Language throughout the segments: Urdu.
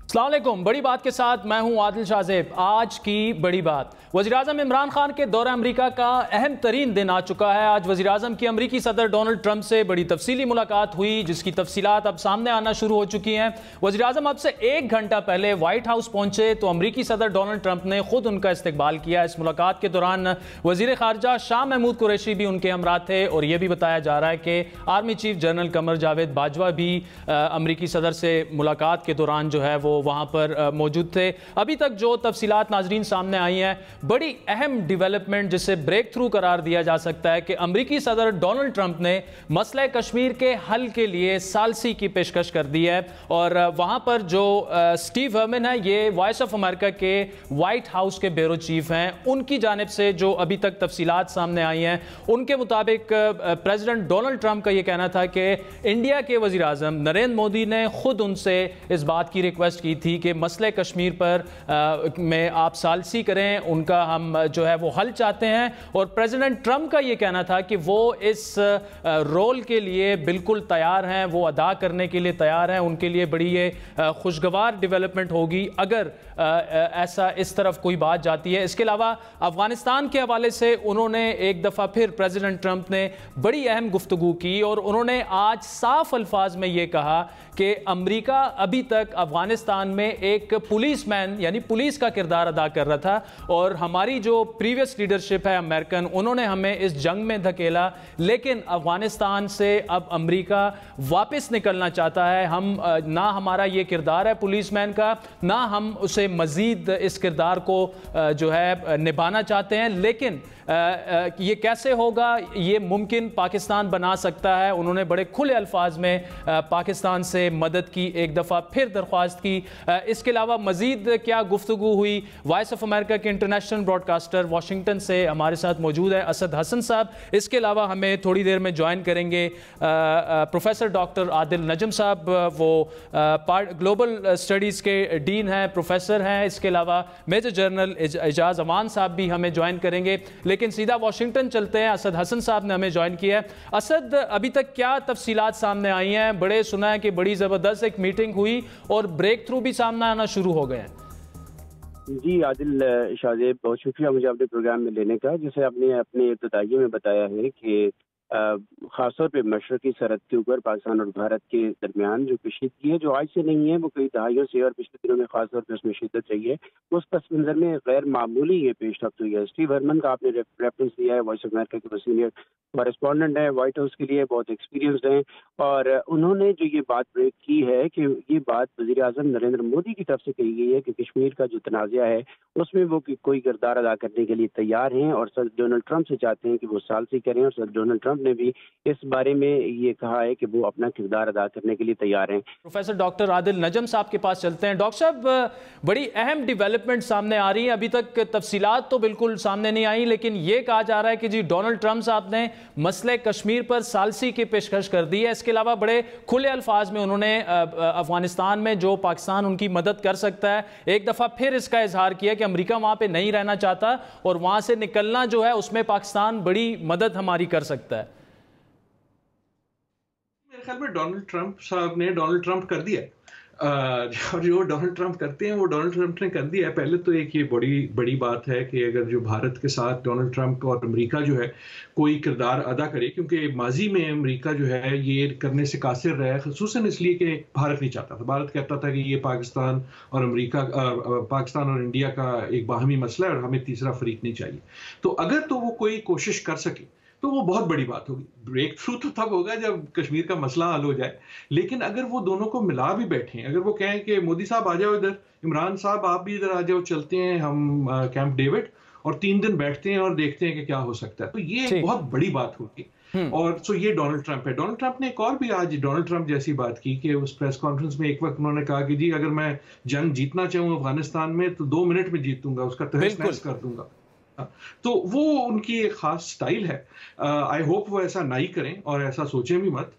السلام علیکم۔ بڑی بات کے ساتھ میں ہوں عادل شاہ زیب۔ آج کی بڑی بات، وزیراعظم عمران خان کے دورہ امریکہ کا اہم ترین دن آ چکا ہے۔ آج وزیراعظم کی امریکی صدر ڈونلڈ ٹرمپ سے بڑی تفصیلی ملاقات ہوئی، جس کی تفصیلات اب سامنے آنا شروع ہو چکی ہیں۔ وزیراعظم اب سے 1 گھنٹہ پہلے وائٹ ہاؤس پہنچے تو امریکی صدر ڈونلڈ ٹرمپ نے خود ان کا استقبال کیا۔ اس ملاقات کے دوران وزیر خارجہ شاہ محمود قریشی بھی ان کے ہمراہ تھے، اور یہ بھی بتایا جا رہا ہے کہ army chief general Qamar Javed Bajwa بھی امریکی صدر سے ملاقات کے دوران جو ہے وہ وہاں پر موجود تھے۔ ابھی تک جو تفصیلات ناظرین سامنے آئی ہیں، بڑی اہم ڈیولپمنٹ جسے بریک تھرو قرار دیا جا سکتا ہے کہ امریکی صدر ڈونلڈ ٹرمپ نے مسئلہ کشمیر کے حل کے لیے ثالثی کی پیشکش کر دی ہے، اور وہاں پر جو سٹیو ہرمن ہے، یہ وائس آف امریکہ کے وائٹ ہاؤس کے بیورو چیف ہیں، ان کی جانب سے جو ابھی تک تفصیلات سامنے آئی ہیں، ان کے مطابق پریزیڈنٹ ڈونلڈ ٹرمپ کا یہ کہنا تھا کہ انڈیا کے وزیر اعظم نریندر مودی نے خود ان سے اس بات کی ریکویسٹ کی تھی کہ مسئلہ کشمیر پر میں آپ ثالثی کریں، ان کا ہم جو ہے وہ حل چاہتے ہیں، اور پریزیڈنٹ ٹرمپ کا یہ کہنا تھا کہ وہ اس رول کے لیے بالکل تیار ہیں، وہ ادا کرنے کے لیے تیار ہیں۔ ان کے لیے بڑی یہ خوشگوار ڈیولپمنٹ ہوگی اگر ایسا اس طرف کوئی بات جاتی ہے۔ اس کے علاوہ افغانستان کے حوالے سے انہوں نے ایک دفعہ پھر پریزیڈنٹ ٹرمپ نے بڑی اہم گفتگو کی، اور انہوں نے آج صاف الفاظ میں یہ کہا کہ امریکہ ابھی تک افغانستان میں ایک پولیس مین یعنی پولیس کا کردار ادا کر رہا تھا، اور ہماری جو پریویس لیڈرشپ ہے امریکن، انہوں نے ہمیں اس جنگ میں دھکیلا، لیکن افغانستان سے اب امریکہ واپس نکلنا چاہتا ہے۔ ہم نہ ہمارا یہ کردار ہے پولیس مین کا، نہ ہم اسے مزید اس کردار کو جو ہے نبھانا چاہتے ہیں، لیکن یہ کیسے ہوگا؟ یہ ممکن پاکستان بنا سکتا ہے۔ انہوں نے بڑے کھلے الفاظ میں پاکستان سے مدد کی ایک دفعہ پھر درخواست کی۔ اس کے علاوہ مزید کیا گفتگو ہوئی؟ وائس آف امریکہ کے انٹرنیشنل براڈ کاسٹر واشنگٹن سے ہمارے ساتھ موجود ہے اسد حسن صاحب۔ اس کے علاوہ ہمیں تھوڑی دیر میں جوائن کریں گے پروفیسر ڈاکٹر عادل نجم صاحب، وہ گلوبل اسٹڈیز کے ڈین ہیں، پروفیسر ہیں۔ اس کے علاوہ میجر جنرل اعجاز امان صاحب بھی ہمیں جوائن کریں گے، لیکن سیدھا واشنگٹن چلتے ہیں۔ اسد حسن صاحب نے ہمیں جوائن کیا ہے۔ اسد، ابھی تک کیا تفصیلات سامنے آئی ہیں؟ بڑے سنا ہے کہ بڑی زبردست ایک میٹنگ ہوئی اور بریک تھرو بھی سامنے آنا شروع ہو گئے ہیں۔ جی عادل شاہ زیب، بہت شکریہ مجھے اپنے پروگرام میں لینے کا۔ جیسے آپ نے اپنے ابتدائیے میں بتایا ہے کہ خاص طور پہ مشرقی سرحد کے اوپر پاکستان اور بھارت کے درمیان جو کشیدگی ہے، جو آج سے نہیں ہے، وہ کئی دہائیوں سے اور پچھلے دنوں میں خاص طور پہ اس میں شدت رہی ہے، اس پس منظر میں غیر معمولی یہ پیش رفت ہوئی ہے۔ سٹیو ہرمن کا آپ نے ریفرنس دیا ہے، وائس آف امریکہ کے سینئر کورسپونڈنٹ ہیں، وائٹ ہاؤس کے لیے بہت ایکسپیرینسڈ ہیں، اور انہوں نے جو یہ بات بریک کی ہے کہ یہ بات وزیر اعظم نریندر مودی کی طرف سے کہی گئی ہے کہ کشمیر کا جو تنازع ہے اس میں وہ کوئی کردار ادا کرنے کے لیے تیار ہیں، اور صدر ڈونلڈ ٹرمپ سے چاہتے ہیں کہ وہ ثالثی کریں، اور صدر ڈونلڈ ٹرمپ نے بھی اس بارے میں یہ کہا ہے کہ وہ اپنا کردار ادا کرنے کے لیے تیار ہیں۔ پروفیسر ڈاکٹر عادل نجم صاحب کے پاس چلتے ہیں۔ ڈاکٹر صاحب، بڑی اہم ڈیولپمنٹ سامنے آ رہی ہے، ابھی تک تفصیلات تو بالکل سامنے نہیں آئی، لیکن یہ کہا جا رہا ہے کہ جی ڈونلڈ ٹرمپ صاحب نے مسئلہ کشمیر پر ثالثی کی پیشکش کر دی ہے۔ اس کے علاوہ بڑے کھلے الفاظ میں انہوں نے افغانستان میں جو پاکستان ان کی مدد کر سکتا ہے، ایک دفعہ پھر اس کا اظہار کیا کہ امریکہ وہاں پہ نہیں رہنا چاہتا، اور وہاں سے نکلنا جو ہے اس میں پاکستان بڑی مدد ہماری کر سکتا ہے۔ میرے خیال میں ڈونلڈ ٹرمپ صاحب نے ڈونلڈ ٹرمپ کر دیا، جو ڈونلڈ ٹرمپ کرتے ہیں وہ ڈونلڈ ٹرمپ نے کر دیا ہے۔ پہلے تو ایک یہ بڑی بات ہے کہ اگر جو بھارت کے ساتھ ڈونلڈ ٹرمپ اور امریکہ جو ہے کوئی کردار ادا کرے، کیونکہ ماضی میں امریکہ جو ہے یہ کرنے سے قاصر رہا ہے، خصوصاً اس لیے کہ بھارت نہیں چاہتا تھا۔ بھارت کہتا تھا کہ یہ پاکستان اور انڈیا کا ایک باہمی مسئلہ ہے اور ہمیں تیسرا فریق نہیں چاہیے۔ تو اگر تو وہ کوئی کوشش کر سکے تو وہ بہت بڑی بات ہوگی۔ بریک تھرو تو تب ہوگا جب کشمیر کا مسئلہ حل ہو جائے، لیکن اگر وہ دونوں کو ملا بھی بیٹھیں، اگر وہ کہیں کہ مودی صاحب آ جاؤ ادھر، عمران صاحب آپ بھی ادھر آ جاؤ، چلتے ہیں ہم کیمپ ڈیوڈ اور 3 دن بیٹھتے ہیں اور دیکھتے ہیں کہ کیا ہو سکتا ہے، تو یہ ایک بہت بڑی بات ہوگی۔ اور سو یہ ڈونلڈ ٹرمپ ہے۔ ڈونلڈ ٹرمپ نے ایک اور بھی آج ڈونلڈ ٹرمپ جیسی بات کی کہ اس پریس کانفرنس میں ایک وقت انہوں نے کہا کہ جی اگر میں جنگ جیتنا چاہوں افغانستان میں تو 2 منٹ میں جیتوں گا، اس کا تہس نہس کر دوں گا۔ تو وہ ان کی ایک خاص سٹائل ہے۔ آئی ہوپ وہ ایسا نہیں کریں اور ایسا سوچیں بھی مت،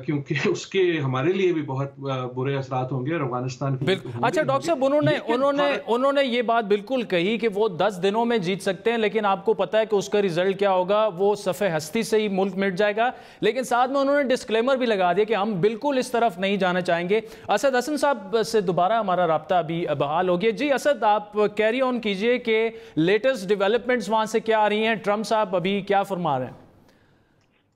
کیونکہ اس کے ہمارے لیے بھی بہت برے اثرات ہوں گے اور افغانستان کے بالکل. اچھا ڈاکٹر صاحب انہوں نے یہ بات بالکل کہی کہ وہ 10 دنوں میں جیت سکتے ہیں، لیکن آپ کو پتا ہے کہ اس کا ریزلٹ کیا ہوگا، وہ صفحہ ہستی سے ہی ملک مٹ جائے گا. لیکن ساتھ میں انہوں نے ڈسکلیمر بھی لگا دیا کہ ہم بالکل اس طرف نہیں جانا چاہیں گے. اسد حسن صاحب سے دوبارہ ہمارا رابطہ ابھی بحال ہو گیا. جی اسد، آپ کیری آن کیجئے کہ لیٹسٹ ڈیولپمنٹس وہاں سے کیا آ رہی ہیں، ٹرمپ صاحب ابھی کیا فرما رہے ہیں؟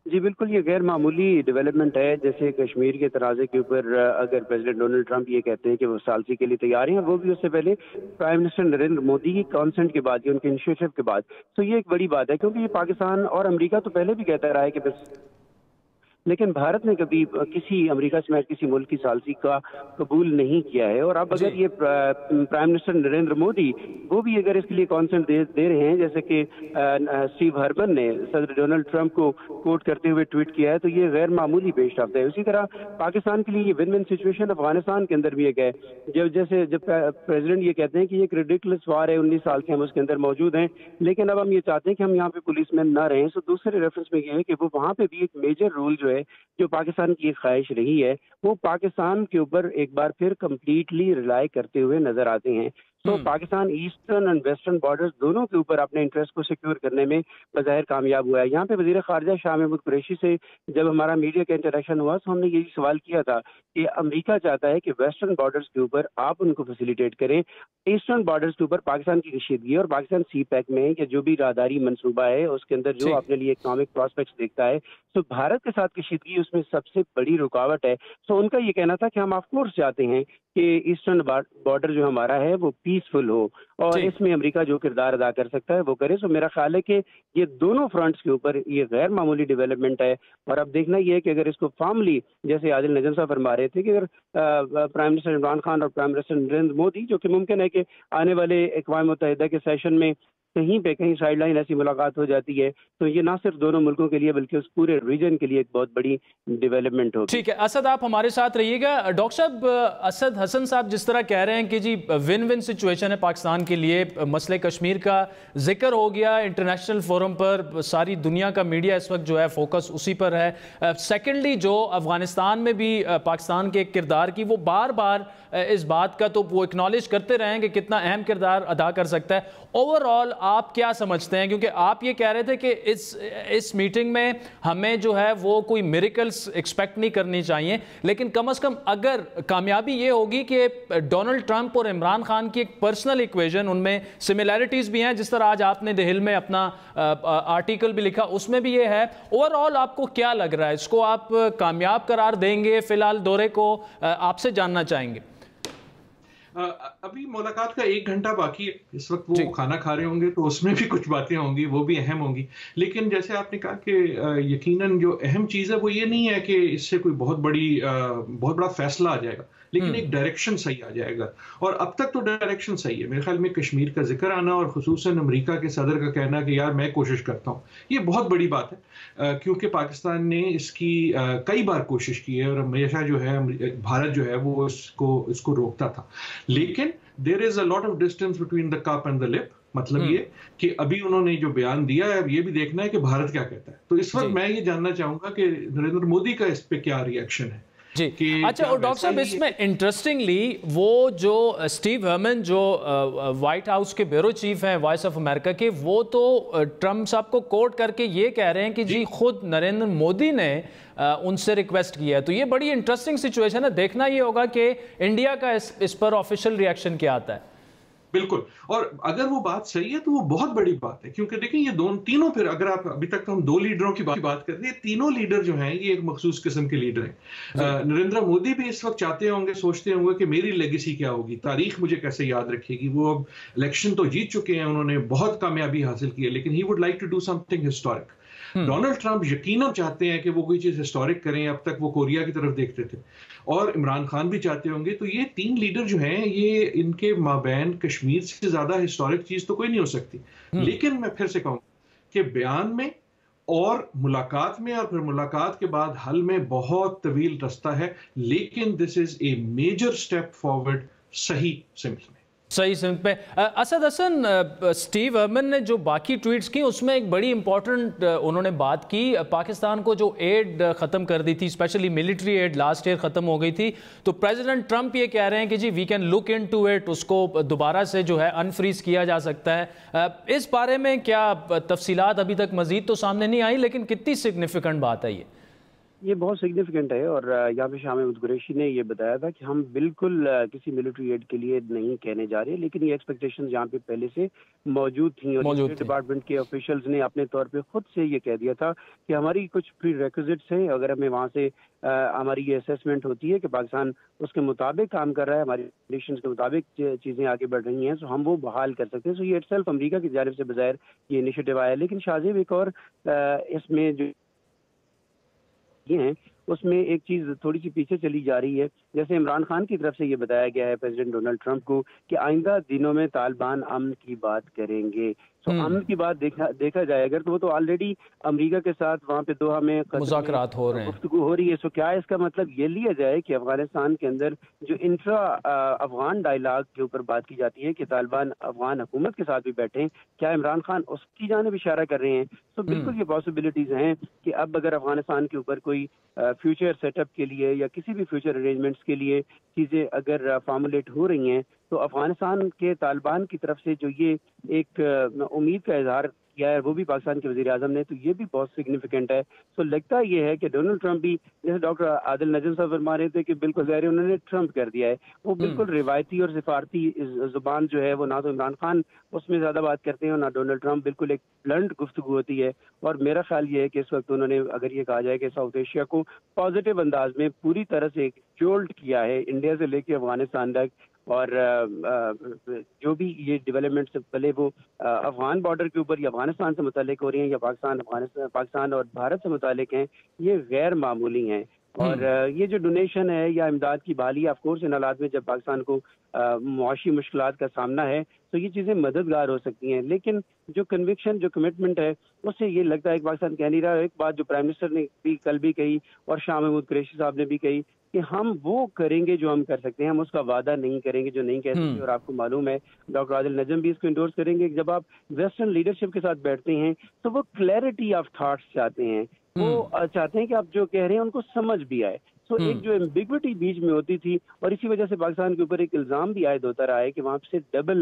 جی بالکل، یہ غیر معمولی ڈیولپمنٹ ہے. جیسے کشمیر کے تنازع کے اوپر اگر پریزیڈنٹ ڈونلڈ ٹرمپ یہ کہتے ہیں کہ وہ ثالثی کے لیے تیار ہیں، وہ بھی اس سے پہلے پرائم منسٹر نریندر مودی کی کانسنٹ کے بعد، ان کے انیشیٹو کے بعد. تو یہ ایک بڑی بات ہے، کیونکہ یہ پاکستان اور امریکہ تو پہلے بھی کہتا رہا ہے کہ لیکن بھارت نے کبھی کسی امریکہ سمیت کسی ملک کی ثالثی کا قبول نہیں کیا ہے. اور اب اگر یہ پرائم منسٹر نریندر مودی وہ بھی اگر اس کے لیے کانسنٹ دے رہے ہیں، جیسے کہ اسٹیو ہرمن نے صدر ڈونلڈ ٹرمپ کو کوٹ کرتے ہوئے ٹویٹ کیا ہے، تو یہ غیر معمولی پیش رفت ہے. اسی طرح پاکستان کے لیے یہ ون ون سچویشن افغانستان کے اندر بھی ایک ہے. جب پریزیڈنٹ یہ کہتے ہیں کہ یہ ایک ریڈیکولس وار ہے، 19 سال سے ہم اس کے اندر موجود ہیں، لیکن اب ہم یہ چاہتے ہیں کہ ہم یہاں پہ پولیس مین نہ رہیں. سو دوسرے ریفرنس میں یہ ہے کہ وہ وہاں پہ بھی ایک میجر رول جو پاکستان کی ایک خواہش رہی ہے، وہ پاکستان کے اوپر ایک بار پھر کمپلیٹلی ریلائی کرتے ہوئے نظر آتے ہیں. تو Pakistan eastern and western borders دونوں کے اوپر اپنے انٹرسٹ کو سیکیور کرنے میں بظاہر کامیاب ہوا ہے. یہاں پہ وزیر خارجہ شاہ محمود قریشی سے جب ہمارا میڈیا کا انٹریکشن ہوا تو ہم نے یہی سوال کیا تھا کہ امریکہ چاہتا ہے کہ ویسٹرن بارڈرز کے اوپر آپ ان کو فیسیلیٹیٹ کریں، ایسٹرن بارڈرز کے اوپر پاکستان کی کشیدگی اور پاکستان سی پیک میں یا جو بھی راہداری منصوبہ ہے اس کے اندر جو اپنے لیے اکنامک پراسپیکٹس دیکھتا ہے، تو بھارت کے ساتھ کشیدگی اس میں سب سے بڑی رکاوٹ ہے. سو ان کا یہ کہنا تھا کہ ہم آف کورس چاہتے ہیں کہ ایسٹرن بارڈر جو ہمارا ہے وہ پیسفل ہو اور اس میں امریکہ جو کردار ادا کر سکتا ہے وہ کرے. سو میرا خیال ہے کہ یہ دونوں فرنٹس کے اوپر یہ غیر معمولی ڈیولپمنٹ ہے. اور اب دیکھنا یہ ہے کہ اگر اس کو فارملی، جیسے عادل نجم صاحب فرما رہے تھے کہ اگر پرائم منسٹر عمران خان اور پرائم منسٹر نریندر مودی، جو کہ ممکن ہے کہ آنے والے اقوام متحدہ کے سیشن میں کہیں پہ کہیں سائڈ لائن ایسی ملاقات ہو جاتی ہے، تو یہ نہ صرف دونوں ملکوں کے لیے بلکہ اس پورے ریجن کے لیے ایک بہت بڑی ڈیولپمنٹ ہوگی. ٹھیک ہے اسد، آپ ہمارے ساتھ رہیے گا. ڈاکٹر صاحب، اسد حسن صاحب جس طرح کہہ رہے ہیں کہ جی ون ون سچویشن ہے پاکستان کے لیے، مسئلہ کشمیر کا ذکر ہو گیا انٹرنیشنل فورم پر، ساری دنیا کا میڈیا اس وقت جو ہے فوکس اسی پر ہے. سیکنڈلی جو افغانستان میں بھی پاکستان کے کردار کی، وہ بار بار اس بات کا تو وہ اکنالج کرتے رہے ہیں کہ کتنا اہم کردار ادا کر سکتا ہے. اوور آل آپ کیا سمجھتے ہیں؟ کیونکہ آپ یہ کہہ رہے تھے کہ اس میٹنگ میں ہمیں جو ہے وہ کوئی میریکلز ایکسپیکٹ نہیں کرنی چاہیے، لیکن کم از کم اگر کامیابی یہ ہوگی کہ ڈونلڈ ٹرمپ اور عمران خان کی ایک پرسنل ایکویژن، ان میں سملیرٹیز بھی ہیں، جس طرح آج آپ نے دی ہل میں اپنا آرٹیکل بھی لکھا اس میں بھی یہ ہے. اوور آل آپ کو کیا لگ رہا ہے، اس کو آپ کامیاب قرار دیں گے؟ فی الحال دورے کو آپ سے جاننا چاہیں گے. ابھی ملاقات کا 1 گھنٹہ باقی ہے، اس وقت وہ کھانا کھا رہے ہوں گے تو اس میں بھی کچھ باتیں ہوں گی، وہ بھی اہم ہوں گی. لیکن جیسے آپ نے کہا کہ یقیناً جو اہم چیز ہے وہ یہ نہیں ہے کہ اس سے کوئی بہت بڑا فیصلہ آ جائے گا، لیکن ایک ڈائریکشن صحیح آ جائے گا. اور اب تک تو ڈائریکشن صحیح ہے. میرے خیال میں کشمیر کا ذکر آنا اور خصوصاً امریکہ کے صدر کا کہنا کہ یار میں کوشش کرتا ہوں، یہ بہت بڑی بات ہے، کیونکہ پاکستان نے اس کی کئی بار کوشش کی ہے اور ہمیشہ جو ہے بھارت جو ہے وہ اس کو روکتا تھا. لیکن there is a lot of distance between the cup and the lip. مطلب یہ کہ ابھی انہوں نے جو بیان دیا ہے اب یہ بھی دیکھنا ہے کہ بھارت کیا کہتا ہے. تو اس وقت میں یہ جاننا چاہوں گا کہ نریندر مودی کا اس پہ کیا ری ایکشن ہے. جی اچھا، اور ڈاکٹر صاحب اس میں انٹرسٹنگلی وہ جو اسٹیو ہرمن جو وائٹ ہاؤس کے بیورو چیف ہیں وائس آف امریکہ کے، وہ تو ٹرمپ صاحب کو کوٹ کر کے یہ کہہ رہے ہیں کہ جی خود نریندر مودی نے ان سے ریکویسٹ کیا ہے. تو یہ بڑی انٹرسٹنگ سچویشن ہے. دیکھنا یہ ہوگا کہ انڈیا کا اس پر آفیشیل ری ایکشن کیا آتا ہے. بالکل، اور اگر وہ بات صحیح ہے تو وہ بہت بڑی بات ہے، کیونکہ دیکھیں یہ تینوں، پھر اگر آپ ابھی تک تو ہم 2 لیڈروں کی بات کرتے ہیں، تینوں لیڈر جو ہیں یہ ایک مخصوص قسم کے لیڈر ہیں. نریندر مودی بھی اس وقت چاہتے ہوں گے، سوچتے ہوں گے کہ میری لیگیسی کیا ہوگی، تاریخ مجھے کیسے یاد رکھے گی. وہ اب الیکشن تو جیت چکے ہیں، انہوں نے بہت کامیابی حاصل کی ہے، لیکن he would like to do something historic. Donald Trump یقیناً چاہتے ہیں کہ وہ کوئی چیز ہسٹورک کریں، اب تک وہ کوریا کی طرف دیکھتے تھے، اور عمران خان بھی چاہتے ہوں گے. تو یہ 3 لیڈر جو ہیں یہ ان کے مابین کشمیر سے زیادہ ہسٹورک چیز تو کوئی نہیں ہو سکتی. لیکن میں پھر سے کہوں کہ بیان میں اور ملاقات میں اور پھر ملاقات کے بعد حل میں بہت طویل رستہ ہے، لیکن دس از اے میجر اسٹیپ فارورڈ صحیح سمت میں. صحیح سمت پہ. اسد حسن، اسٹیو ارمن نے جو باقی ٹویٹس کی اس میں ایک بڑی امپورٹنٹ انہوں نے بات کی. پاکستان کو جو ایڈ ختم کر دی تھی، specially military aid last year ختم ہو گئی تھی، تو پریزیڈنٹ ٹرمپ یہ کہہ رہے ہیں کہ جی we can look into it اٹ، اس کو دوبارہ سے جو ہے انفریز کیا جا سکتا ہے. اس بارے میں کیا تفصیلات ابھی تک مزید تو سامنے نہیں آئی، لیکن کتنی سگنیفیکنٹ بات ہے یہ بہت سگنیفیکنٹ ہے. اور یہاں پہ شاہ محمود قریشی نے یہ بتایا تھا کہ ہم بالکل کسی ملٹری ایڈ کے لیے نہیں کہنے جا رہے، لیکن یہ ایکسپیکٹیشن یہاں پہ پہلے سے موجود تھیں، اور اسٹیٹ ڈپارٹمنٹ کے آفیشلز نے اپنے طور پہ خود سے یہ کہہ دیا تھا کہ ہماری کچھ پری ریکوزٹس ہیں، اگر ہمیں وہاں سے ہماری یہ اسیسمنٹ ہوتی ہے کہ پاکستان اس کے مطابق کام کر رہا ہے، ہماری کنڈیشنز کے مطابق چیزیں آگے بڑھ رہی ہیں، تو ہم وہ بحال کر سکتے ہیں. سو یہ اٹ سیلف امریکہ کی جانب سے بظاہر یہ انیشیٹو آیا. لیکن شاہزیب ایک اور اس میں جو ہیں اس میں ایک چیز تھوڑی سی پیچھے چلی جا رہی ہے. جیسے عمران خان کی طرف سے یہ بتایا گیا ہے پریزیڈنٹ ڈونلڈ ٹرمپ کو کہ آئندہ دنوں میں طالبان امن کی بات کریں گے. تو امن کی بات دیکھا جائے اگر تو وہ تو آلریڈی امریکہ کے ساتھ وہاں پہ دوحہ میں مذاکرات ہو رہے ہیں، گفتگو ہو رہی ہے. سو کیا اس کا مطلب یہ لیا جائے کہ افغانستان کے اندر جو انٹرا افغان ڈائلاگ کے اوپر بات کی جاتی ہے کہ طالبان افغان حکومت کے ساتھ بھی بیٹھیں، کیا عمران خان اس کی جانب اشارہ کر رہے ہیں؟ تو بالکل یہ پاسبلٹیز ہیں کہ اب اگر افغانستان کے اوپر کوئی فیوچر سیٹ اپ کے لیے یا کسی بھی فیوچر ارینجمنٹس کے لیے چیزیں اگر فارمولیٹ ہو رہی ہیں، تو افغانستان کے طالبان کی طرف سے جو یہ ایک امید کا اظہار کیا ہے وہ بھی پاکستان کے وزیر اعظم نے، تو یہ بھی بہت سگنیفیکنٹ ہے. تو لگتا یہ ہے کہ ڈونلڈ ٹرمپ بھی، جیسے ڈاکٹر عادل نجم صاحب فرما رہے تھے کہ بالکل ظاہر انہوں نے ٹرمپ کر دیا ہے، وہ بالکل روایتی اور سفارتی زبان جو ہے وہ نہ تو عمران خان اس میں زیادہ بات کرتے ہیں اور نہ ڈونلڈ ٹرمپ. بالکل ایک بلنٹ گفتگو ہوتی ہے. اور میرا خیال یہ ہے کہ اس وقت انہوں نے اگر یہ کہا جائے کہ ساؤتھ ایشیا کو پازیٹیو انداز میں پوری طرح سے ایک جولٹ کیا ہے، انڈیا سے لے کے افغانستان تک، اور جو بھی یہ ڈیولپمنٹس بھلے وہ افغان بارڈر کے اوپر یا افغانستان سے متعلق ہو رہی ہیں یا پاکستان اور بھارت سے متعلق ہیں، یہ غیر معمولی ہیں. اور یہ جو ڈونیشن ہے یا امداد کی بحالی، آف کورس ان حالات میں جب پاکستان کو معاشی مشکلات کا سامنا ہے تو یہ چیزیں مددگار ہو سکتی ہیں. لیکن جو کنوکشن، جو کمٹمنٹ ہے، اس سے یہ لگتا ہے کہ پاکستان کہہ نہیں رہا. ایک بات جو پرائم منسٹر نے بھی کل بھی کہی اور شاہ محمود قریشی صاحب نے بھی کہی کہ ہم وہ کریں گے جو ہم کر سکتے ہیں، ہم اس کا وعدہ نہیں کریں گے جو نہیں کہہ سکتے. اور آپ کو معلوم ہے ڈاکٹر عادل نجم بھی اس کو انڈورس کریں گے کہ جب آپ ویسٹرن لیڈرشپ کے ساتھ بیٹھتے ہیں تو وہ کلیئرٹی آف تھاٹس چاہتے ہیں، وہ چاہتے ہیں کہ آپ جو کہہ رہے ہیں ان کو سمجھ بھی آئے. تو ایک جو ایمبیگوٹی بیچ میں ہوتی تھی، اور اسی وجہ سے پاکستان کے اوپر ایک الزام بھی عائد ہوتا رہا ہے کہ وہاں سے ڈبل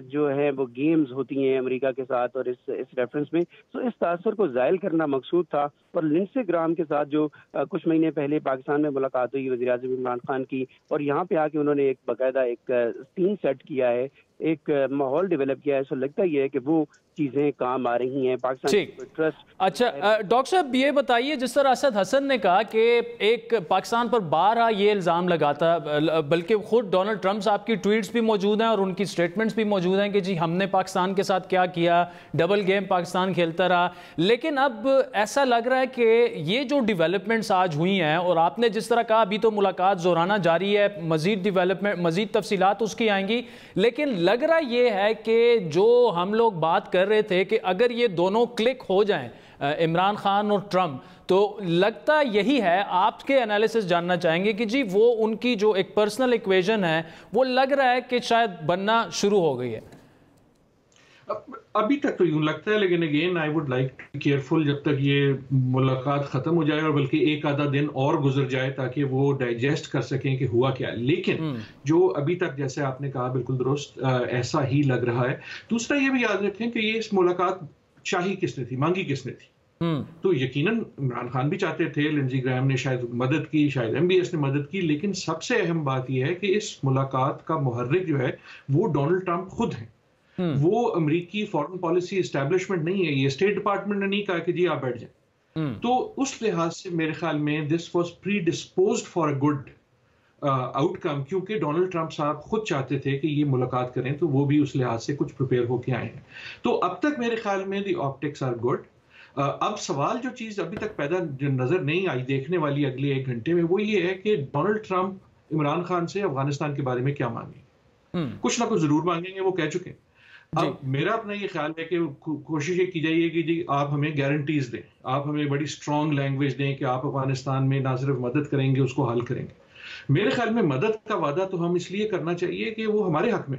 جو ہے وہ گیمز ہوتی ہیں امریکہ کے ساتھ اور اس ریفرنس میں. تو اس تاثر کو زائل کرنا مقصود تھا. اور لنسے گرام کے ساتھ جو کچھ مہینے پہلے پاکستان میں ملاقات ہوئی وزیر اعظم عمران خان کی، اور یہاں پہ آ کے انہوں نے ایک باقاعدہ ایک سین سیٹ کیا ہے، ایک ماحول ڈیولپ کیا ہے. سو لگتا یہ ہے کہ وہ چیزیں کام آ رہی ہیں پاکستان کی ٹرسٹ. اچھا ڈاکٹر صاحب یہ بتائیے، جس طرح اسد حسن نے کہا کہ ایک پاکستان پر بارہا یہ الزام لگاتا، بلکہ خود ڈونلڈ ٹرمپ صاحب کی ٹویٹس بھی موجود ہیں اور ان کی سٹیٹمنٹس بھی موجود ہیں کہ جی ہم نے پاکستان کے ساتھ کیا کیا، ڈبل گیم پاکستان کھیلتا رہا. لیکن اب ایسا لگ رہا ہے کہ یہ جو ڈیولپمنٹس آج ہوئی ہیں، اور آپ نے جس طرح کہا ابھی تو ملاقات زورانہ جاری ہے، مزید ڈیولپمنٹ، مزید تفصیلات اس کی آئیں گی، لیکن لگ رہا یہ ہے کہ جو ہم لوگ بات کر رہے تھے کہ اگر یہ دونوں کلک ہو جائیں عمران خان اور ٹرمپ، تو لگتا یہی ہے. آپ کے انالیسس جاننا چاہیں گے کہ جی وہ ان کی جو ایک پرسنل ایکویژن ہے وہ لگ رہا ہے کہ شاید بننا شروع ہو گئی ہے. ابھی تک تو یوں لگتا ہے، لیکن again I would like to be careful جب تک یہ ملاقات ختم ہو جائے، اور بلکہ ایک آدھا دن اور گزر جائے تاکہ وہ ڈائجسٹ کر سکیں کہ ہوا کیا. لیکن جو ابھی تک جیسے آپ نے کہا بالکل درست ایسا ہی لگ رہا ہے. دوسرا یہ بھی یاد رکھیں کہ یہ اس ملاقات چاہی کس نے تھی، مانگی کس نے تھی. تو یقیناً عمران خان بھی چاہتے تھے، لنزی گرام نے شاید مدد کی، شاید ایم بی ایس نے مدد کی، لیکن سب سے اہم بات یہ ہے کہ اس ملاقات کا محرک جو ہے وہ ڈونلڈ ٹرمپ خود ہیں. وہ امریکی فارن پالیسی اسٹیبلشمنٹ نہیں ہے، یہ اسٹیٹ ڈپارٹمنٹ نے نہیں کہا کہ جی آپ بیٹھ جائیں. تو اس لحاظ سے میرے خیال میں this was predisposed for a good outcome, کیونکہ ڈونلڈ ٹرمپ صاحب خود چاہتے تھے کہ یہ ملاقات کریں، تو وہ بھی اس لحاظ سے کچھ پریپیئر ہو کے آئے ہیں. تو اب تک میرے خیال میں دی آپٹکس آر گڈ. اب سوال جو چیز ابھی تک پیدا نظر نہیں آئی دیکھنے والی اگلے ایک گھنٹے میں، وہ یہ ہے کہ ڈونلڈ ٹرمپ عمران خان سے افغانستان کے بارے میں کیا مانگیں گے. کچھ نہ کچھ ضرور مانگیں گے، وہ کہہ چکے ہیں. اب میرا اپنا یہ خیال ہے کہ کوشش یہ کی جائے کہ جی آپ ہمیں گارنٹیز دیں، آپ ہمیں بڑی اسٹرانگ لینگویج دیں کہ آپ افغانستان میں نہ صرف مدد کریں گے، اس کو حل کریں گے. میرے خیال میں مدد کا وعدہ تو ہم اس لیے کرنا چاہیے کہ وہ ہمارے حق میں،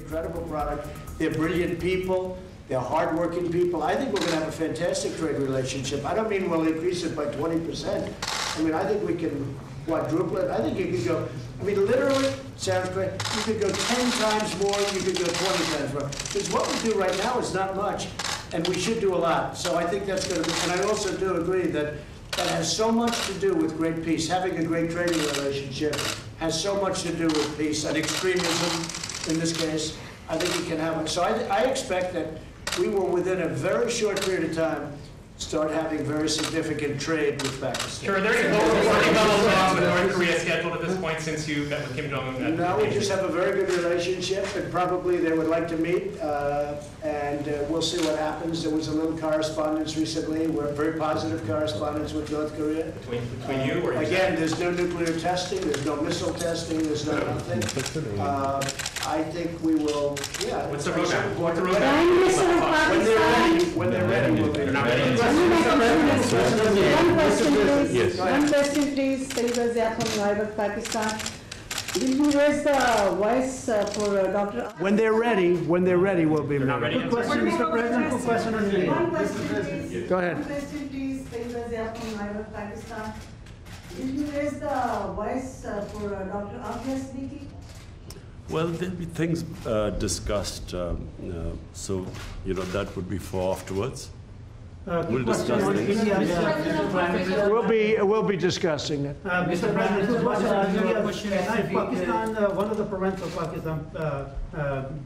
Incredible product. They're brilliant people. They're hardworking people. I think we're going to have a fantastic trade relationship. I don't mean we'll increase it by 20%. I mean, I think we can quadruple it. I think you could go, I mean, literally, sounds great. You could go 10 times more, you could go 20 times more. Because what we do right now is not much, and we should do a lot. So I think that's going to be, and I also do agree that that has so much to do with great peace. Having a great trading relationship has so much to do with peace and extremism. In this case, I think we can have it. So I expect that we will, within a very short period of time, start having very significant trade with Pakistan. Sure, are there any global party levels with North Korea scheduled at this point since you met with Kim Jong-un? No, we just have a very good relationship, and probably they would like to meet, and we'll see what happens. There was a little correspondence recently. We're very positive correspondence with North Korea. Between you or again, there's no nuclear testing, there's no missile testing, there's no nothing. I think we will, yeah. What's the roadmap? What's the roadmap? When they're ready, we'll be ready. One question, please. Sayyidah Ziad from Live of Pakistan. Will you raise the voice for Dr. When they're ready, we'll be ready. Good question, Mr. President. Good question on the One question, please. Go ahead. One question, please. Sayyidah Ziad from Live of Pakistan. Will you raise the voice for Dr. Afia Siddiqui? Well, there'll be things discussed, so that would be for afterwards. We'll discuss things. We'll be discussing it. Mr. President, Pakistan, one of the provinces of Pakistan,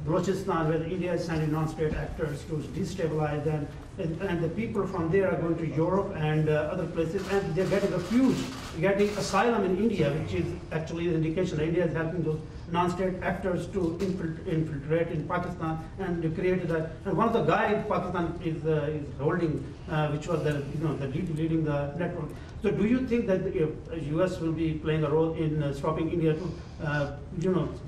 Balochistan, where India is sending non-state actors to destabilize them, and the people from there are going to Europe and other places, and they're getting refuge, getting asylum in India, which is actually an indication that India is helping those non-state actors to infiltrate in Pakistan and to create that. And one of the guys Pakistan is holding, which was the leading the network. So, do you think that the U.S. will be playing a role in stopping India to,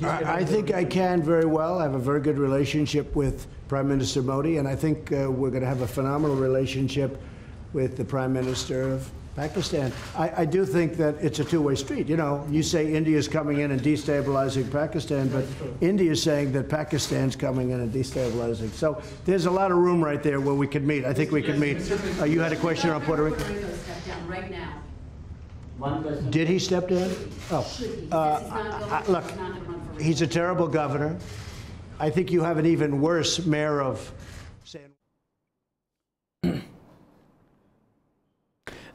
I think I can very well. I have a very good relationship with Prime Minister Modi, and I think we're going to have a phenomenal relationship with the Prime Minister of Pakistan. I do think that it's a two-way street. You say India is coming in and destabilizing Pakistan, but India is saying that Pakistan's coming in and destabilizing. So there's a lot of room right there where we could meet. I think we could meet. You had a question on Puerto Rico? Step down right now. Did he step down? Oh, look, he's a terrible governor. I think you have an even worse mayor of San.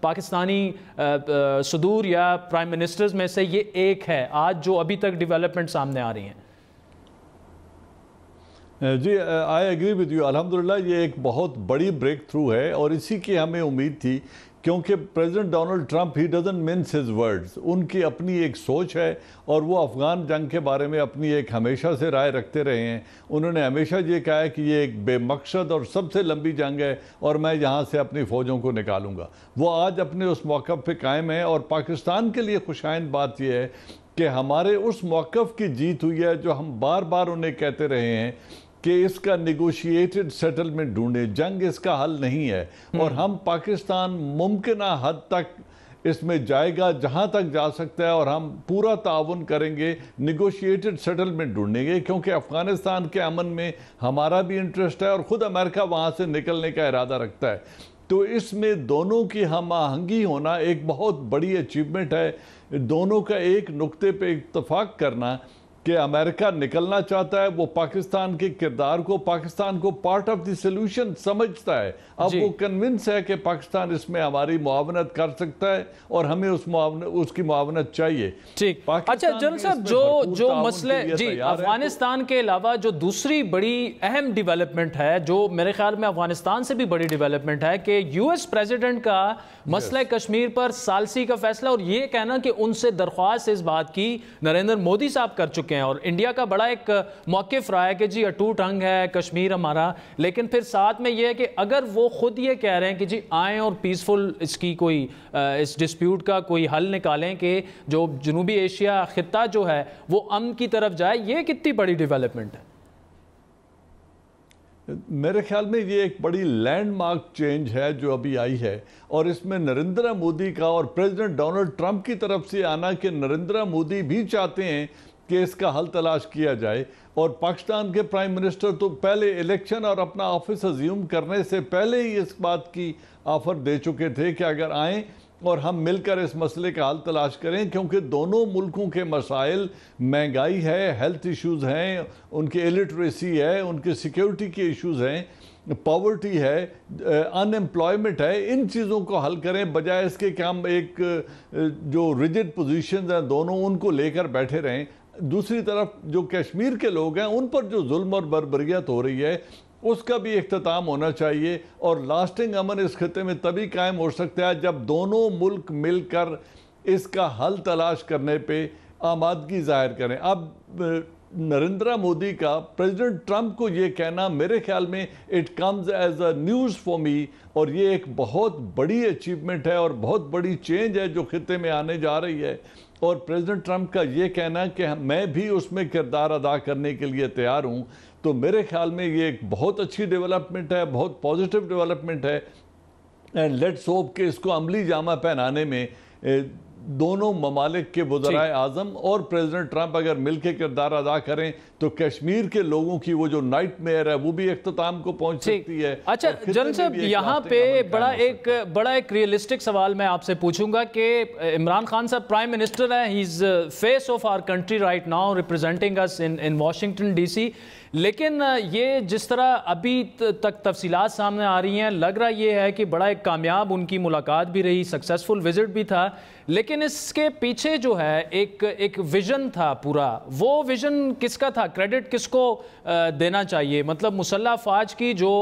Pakistani صدور یا پرائم منسٹرز میں سے یہ ایک ہے آج جو ابھی تک ڈیولپمنٹ سامنے آ رہی ہیں؟ جی آئی ایگری ود یو. الحمدللہ یہ ایک بہت بڑی بریک تھرو ہے اور اسی کی ہمیں امید تھی کیونکہ president Donald Trump he doesn't mince his words. ان کی اپنی ایک سوچ ہے اور وہ افغان جنگ کے بارے میں اپنی ایک ہمیشہ سے رائے رکھتے رہے ہیں. انہوں نے ہمیشہ یہ کہا ہے کہ یہ ایک بے مقصد اور سب سے لمبی جنگ ہے اور میں یہاں سے اپنی فوجوں کو نکالوں گا. وہ آج اپنے اس موقف پہ قائم ہیں اور پاکستان کے لیے خوشائند بات یہ ہے کہ ہمارے اس موقف کی جیت ہوئی ہے جو ہم بار بار انہیں کہتے رہے ہیں کہ اس کا نیگوشیٹڈ سیٹلمنٹ ڈھونڈے. جنگ اس کا حل نہیں ہے اور ہم پاکستان ممکنہ حد تک اس میں جائے گا جہاں تک جا سکتا ہے اور ہم پورا تعاون کریں گے نیگوشیٹڈ سیٹلمنٹ ڈھونڈیں گے کیونکہ افغانستان کے امن میں ہمارا بھی انٹرسٹ ہے اور خود امریکہ وہاں سے نکلنے کا ارادہ رکھتا ہے. تو اس میں دونوں کی ہم آہنگی ہونا ایک بہت بڑی اچیومنٹ ہے. دونوں کا ایک نقطے پہ اتفاق کرنا کہ امریکہ نکلنا چاہتا ہے, وہ پاکستان کے کردار کو, پاکستان کو پارٹ آف دی سلوشن سمجھتا ہے. اب وہ کنونس ہے کہ پاکستان اس میں ہماری معاونت کر سکتا ہے اور ہمیں اس کی معاونت چاہیے. ٹھیک. اچھا جنرل صاحب جو مسئلے جی افغانستان کے علاوہ جو دوسری بڑی اہم ڈیولپمنٹ ہے جو میرے خیال میں افغانستان سے بھی بڑی ڈیولپمنٹ ہے کہ یو ایس پریزیڈنٹ کا مسئلہ کشمیر پر ثالثی کا فیصلہ اور یہ کہنا کہ ان سے درخواست اس بات کی نریندر مودی صاحب کر چکے ہیں اور انڈیا کا بڑا ایک موقف رہا ہے کہ جی اٹوٹ انگ ہے کشمیر ہمارا, لیکن پھر ساتھ میں یہ ہے کہ اگر وہ خود یہ کہہ رہے ہیں کہ جی آئیں اور پیسفل اس کی کوئی اس ڈسپیوٹ کا کوئی حل نکالیں کہ جو جنوبی ایشیا خطہ جو ہے وہ امن کی طرف جائے, یہ کتنی بڑی ڈیولپمنٹ ہے؟ میرے خیال میں یہ ایک بڑی لینڈ مارک چینج ہے جو ابھی آئی ہے اور اس میں نریندر مودی کا اور پریزیڈنٹ ڈونلڈ ٹرمپ کی طرف سے آنا کہ نریندر مودی بھی چاہتے ہیں کہ اس کا حل تلاش کیا جائے. اور پاکستان کے پرائم منسٹر تو پہلے الیکشن اور اپنا آفس ازیوم کرنے سے پہلے ہی اس بات کی آفر دے چکے تھے کہ اگر آئیں اور ہم مل کر اس مسئلے کا حل تلاش کریں کیونکہ دونوں ملکوں کے مسائل مہنگائی ہے, ہیلتھ ایشوز ہیں, ان کی الٹریسی ہے, ان کے سیکیورٹی کے ایشوز ہیں, پاورٹی ہے, ان ایمپلائمنٹ ہے, ان چیزوں کو حل کریں بجائے اس کے کہ ہم ایک جو ریجڈ پوزیشنز ہیں دونوں ان کو لے کر بیٹھے رہیں. دوسری طرف جو کشمیر کے لوگ ہیں ان پر جو ظلم اور بربریت ہو رہی ہے اس کا بھی اختتام ہونا چاہیے اور لاسٹنگ امن اس خطے میں تبھی قائم ہو سکتا ہے جب دونوں ملک مل کر اس کا حل تلاش کرنے پہ آمادگی ظاہر کریں. اب نریندر مودی کا پریزیڈنٹ ٹرمپ کو یہ کہنا میرے خیال میں it comes as a news for me اور یہ ایک بہت بڑی اچیومنٹ ہے اور بہت بڑی چینج ہے جو خطے میں آنے جا رہی ہے. اور پریزیڈنٹ ٹرمپ کا یہ کہنا کہ میں بھی اس میں کردار ادا کرنے کے لیے تیار ہوں, تو میرے خیال میں یہ ایک بہت اچھی ڈیولپمنٹ ہے, بہت پازیٹیو ڈیولپمنٹ ہے. اینڈ لیٹس ہوپ کہ اس کو عملی جامہ پہنانے میں دونوں ممالک کے وزرائے اعظم اور پریزیڈنٹ ٹرمپ اگر مل کے کردار ادا کریں تو کشمیر کے لوگوں کی وہ جو نائٹ میئر ہے وہ بھی اختتام کو پہنچ سکتی ہے. اچھا جنرل صاحب یہاں پہ بڑا ایک ریئلسٹک سوال میں آپ سے پوچھوں گا کہ عمران خان صاحب پرائم منسٹر ہیں, he is face of our country right now representing us in Washington DC, لیکن یہ جس طرح ابھی تک تفصیلات سامنے آ رہی ہیں لگ رہا یہ ہے کہ بڑا ایک کامیاب ان کی ملاقات بھی رہی, سکسیسفل وزٹ بھی تھا, لیکن اس کے پیچھے جو ہے ایک ویژن تھا پورا, وہ ویژن کس کا تھا؟ کریڈٹ کس کو دینا چاہیے؟ مطلب مسلح افواج کی جو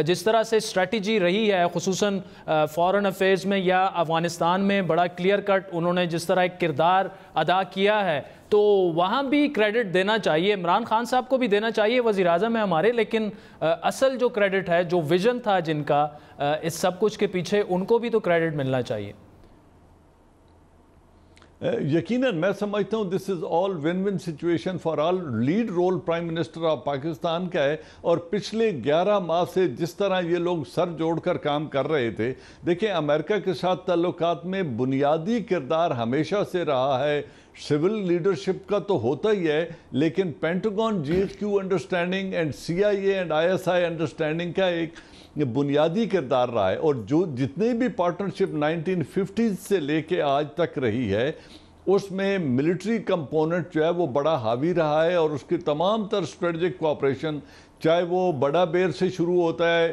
جس طرح سے اسٹریٹجی رہی ہے خصوصاً فارن افیئرز میں یا افغانستان میں بڑا کلیئر کٹ انہوں نے جس طرح ایک کردار ادا کیا ہے, تو وہاں بھی کریڈٹ دینا چاہیے, عمران خان صاحب کو بھی دینا چاہیے, وزیر اعظم ہے ہمارے, لیکن اصل جو کریڈٹ ہے جو ویژن تھا جن کا اس سب کچھ کے پیچھے ان کو بھی تو کریڈٹ ملنا چاہیے. یقیناً میں سمجھتا ہوں this is all one one situation for all. Lead role prime minister of Pakistan کا ہے اور پچھلے 11 ماہ سے جس طرح یہ لوگ سر جوڑ کر کام کر رہے تھے, دیکھیں امریکہ کے ساتھ تعلقات میں بنیادی کردار ہمیشہ سے رہا ہے, سول لیڈرشپ کا تو ہوتا ہی ہے, لیکن Pentagon G H Q understanding and C I A and I S I understanding کا ایک بنیادی کردار رہا ہے. اور جو جتنے بھی پارٹنرشپ 1950 سے لے کے آج تک رہی ہے اس میں ملٹری کمپوننٹ جو ہے وہ بڑا حاوی رہا ہے اور اس کی تمام تر اسٹریٹجک کوآپریشن چاہے وہ بڑا بیر سے شروع ہوتا ہے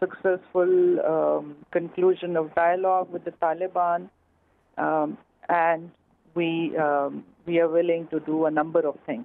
successful conclusion of dialogue with the Taliban, and we are willing to do a number of things.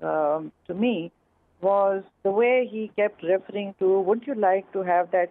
to me was the way he kept referring to, would you like to have that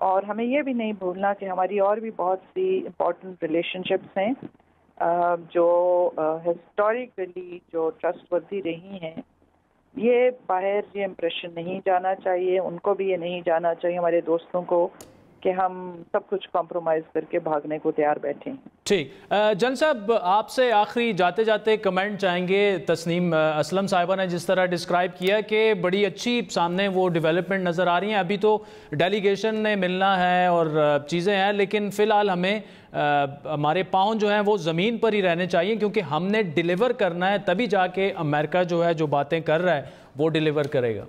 اور ہمیں یہ بھی نہیں بھولنا کہ ہماری اور بھی بہت سی امپورٹنٹ ریلیشن شپس ہیں جو ہسٹوریکلی جو ٹرسٹ ورتھی رہی ہیں. یہ باہر یہ امپریشن نہیں جانا چاہیے، ان کو بھی یہ نہیں جانا چاہیے ہمارے دوستوں کو کہ ہم سب کچھ کمپرومائز کر کے بھاگنے کو تیار بیٹھے ہیں. ٹھیک. جن صاحب آپ سے آخری جاتے جاتے کمنٹ چاہیں گے. تسنیم اسلم صاحبہ نے جس طرح ڈسکرائب کیا کہ بڑی اچھی سامنے وہ ڈیولپمنٹ نظر آ رہی ہیں، ابھی تو ڈیلیگیشن نے ملنا ہے اور چیزیں ہیں، لیکن فی الحال ہمیں ہمارے پاؤں جو ہیں وہ زمین پر ہی رہنے چاہیے، کیونکہ ہم نے ڈیلیور کرنا ہے، تبھی جا کے امریکہ جو ہے جو باتیں کر رہا ہے وہ ڈیلیور کرے گا.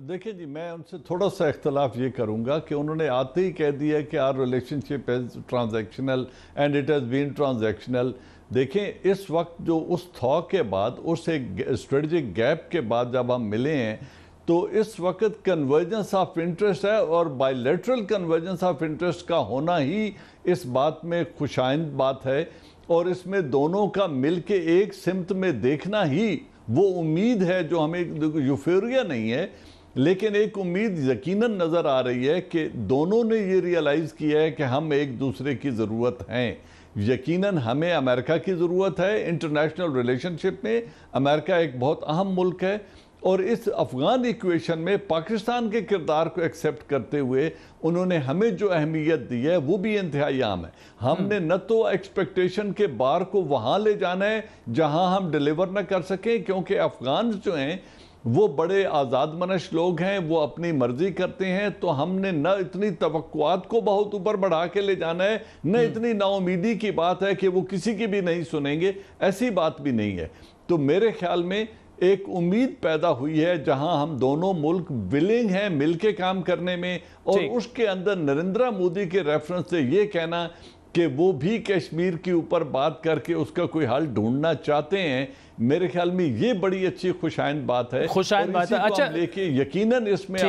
دیکھیں جی، میں ان سے تھوڑا سا اختلاف یہ کروں گا کہ انہوں نے آتے ہی کہہ دیا کہ our relationship is transactional and it has been transactional. دیکھیں اس وقت جو اس تھا کے بعد، اس ایک اسٹریٹجک گیپ کے بعد جب ہم ملے ہیں تو اس وقت کنورجنس آف انٹرسٹ ہے، اور by lateral convergence of interest کا ہونا ہی اس بات میں خوشائند بات ہے، اور اس میں دونوں کا مل کے ایک سمت میں دیکھنا ہی وہ امید ہے جو ہمیں یوفوریا نہیں ہے، لیکن ایک امید یقیناً نظر آ رہی ہے کہ دونوں نے یہ ریئلائز کیا ہے کہ ہم ایک دوسرے کی ضرورت ہیں. یقیناً ہمیں امریکہ کی ضرورت ہے انٹرنیشنل ریلیشن شپ میں. امریکہ ایک بہت اہم ملک ہے، اور اس افغان ایکویشن میں پاکستان کے کردار کو ایکسیپٹ کرتے ہوئے انہوں نے ہمیں جو اہمیت دی ہے وہ بھی انتہائی عام ہے. ہم نے نہ تو ایکسپیکٹیشن کے بار کو وہاں لے جانا ہے جہاں ہم ڈیلیور نہ کر سکیں، کیونکہ افغانز جو ہیں وہ بڑے آزاد منش لوگ ہیں، وہ اپنی مرضی کرتے ہیں، تو ہم نے نہ اتنی توقعات کو بہت اوپر بڑھا کے لے جانا ہے، نہ اتنی نا امیدی کی بات ہے کہ وہ کسی کی بھی نہیں سنیں گے، ایسی بات بھی نہیں ہے. تو میرے خیال میں ایک امید پیدا ہوئی ہے جہاں ہم دونوں ملک ولنگ ہیں مل کے کام کرنے میں، اور اس کے اندر نریندرا مودی کے ریفرنس سے یہ کہنا کہ وہ بھی کشمیر کے اوپر بات کر کے اس کا کوئی حل ڈھونڈنا چاہتے ہیں، میرے خیال میں یہ بڑی اچھی خوشائند بات ہے. خوشائند بات ہے. اچھا، لے کے یقیناً اس میں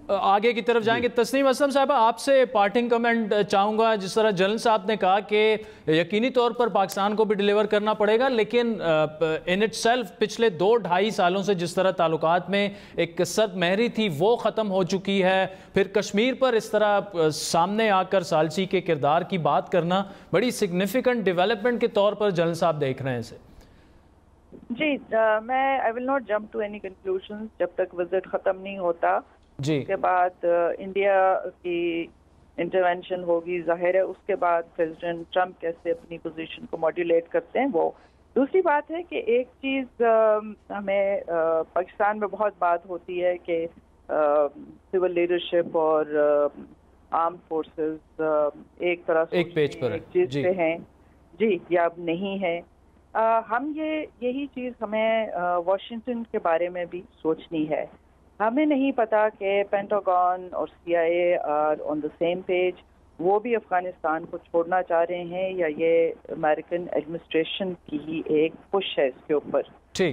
آگے کی طرف جائیں گے. تسنیم اسلم صاحبہ، آپ سے پارٹنگ کمنٹ چاہوں گا. جس طرح جنرل صاحب نے کہا کہ یقینی طور پر پاکستان کو بھی ڈیلیور کرنا پڑے گا، لیکن ان اٹ سیلف پچھلے 2-2.5 سالوں سے جس طرح تعلقات میں ایک سرد مہری تھی وہ ختم ہو چکی ہے. پھر کشمیر پر اس طرح سامنے آ کر ثالثی کے کردار کی بات کرنا بڑی سگنیفیکنٹ ڈیولپمنٹ کے طور پر جنرل صاحب دیکھ رہے ہیں اسے. جی، میں I will not jump to any conclusions جب تک وزٹ ختم نہیں ہوتا. اس کے بعد انڈیا کی انٹرونشن ہوگی، ظاہر ہے اس کے بعد پریزیڈنٹ ٹرمپ کیسے اپنی پوزیشن کو ماڈیولیٹ کرتے ہیں وہ دوسری بات ہے. کہ ایک چیز ہمیں پاکستان میں بہت بات ہوتی ہے کہ سول لیڈرشپ اور آرم فورسز ایک طرح سے ایک چیز پہ ہیں جی یا اب نہیں ہے. ہم یہی چیز ہمیں واشنگٹن کے بارے میں بھی سوچنی ہے. ہمیں نہیں پتا کہ پینٹاگون اور CIA are on the same page, وہ بھی افغانستان کو چھوڑنا چاہ رہے ہیں یا یہ امریکن ایڈمنسٹریشن کی ہی ایک پش ہے اس کے اوپر.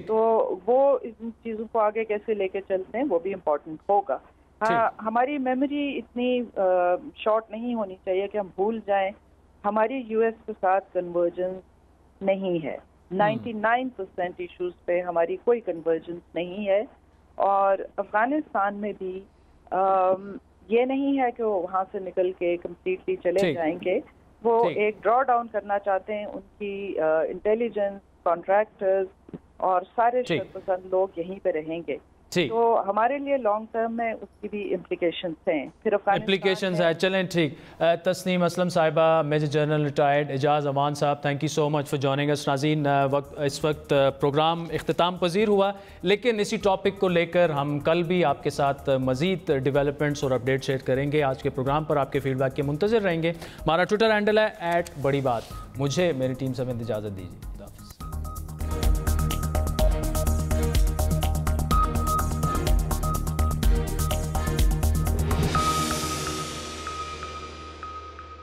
تو وہ ان چیزوں کو آگے کیسے لے کے چلتے ہیں وہ بھی امپورٹنٹ ہوگا. ہماری میموری اتنی شارٹ نہیں ہونی چاہیے کہ ہم بھول جائیں ہماری US کے ساتھ کنورجنس نہیں ہے. 99% ایشوز پہ ہماری کوئی کنورجنس نہیں ہے، اور افغانستان میں بھی یہ نہیں ہے کہ وہ وہاں سے نکل کے کمپلیٹلی چلے جائیں گے. وہ ایک ڈرا ڈاؤن کرنا چاہتے ہیں. ان کی انٹیلیجنس، کانٹریکٹرز اور سارے شرپسند لوگ یہیں پہ رہیں گے. تو ہمارے لیے لانگ ٹرم میں اس کی بھی امپلیکیشنز ہیں. پھر امپلیکیشنز ہیں. چلیں ٹھیک. تسنیم اسلم صاحبہ، major general retired Ijaz Aman صاحب، thank you so much for joining us. ناظرین، اس وقت پروگرام اختتام پذیر ہوا، لیکن اسی ٹاپک کو لے کر ہم کل بھی آپ کے ساتھ مزید ڈیولپمنٹس اور اپڈیٹ شیئر کریں گے. آج کے پروگرام پر آپ کے فیڈ بیک کے منتظر رہیں گے. ہمارا ٹویٹر ہینڈل ہے @بڑی بات. مجھے میری ٹیم سمیت اجازت دیجیے.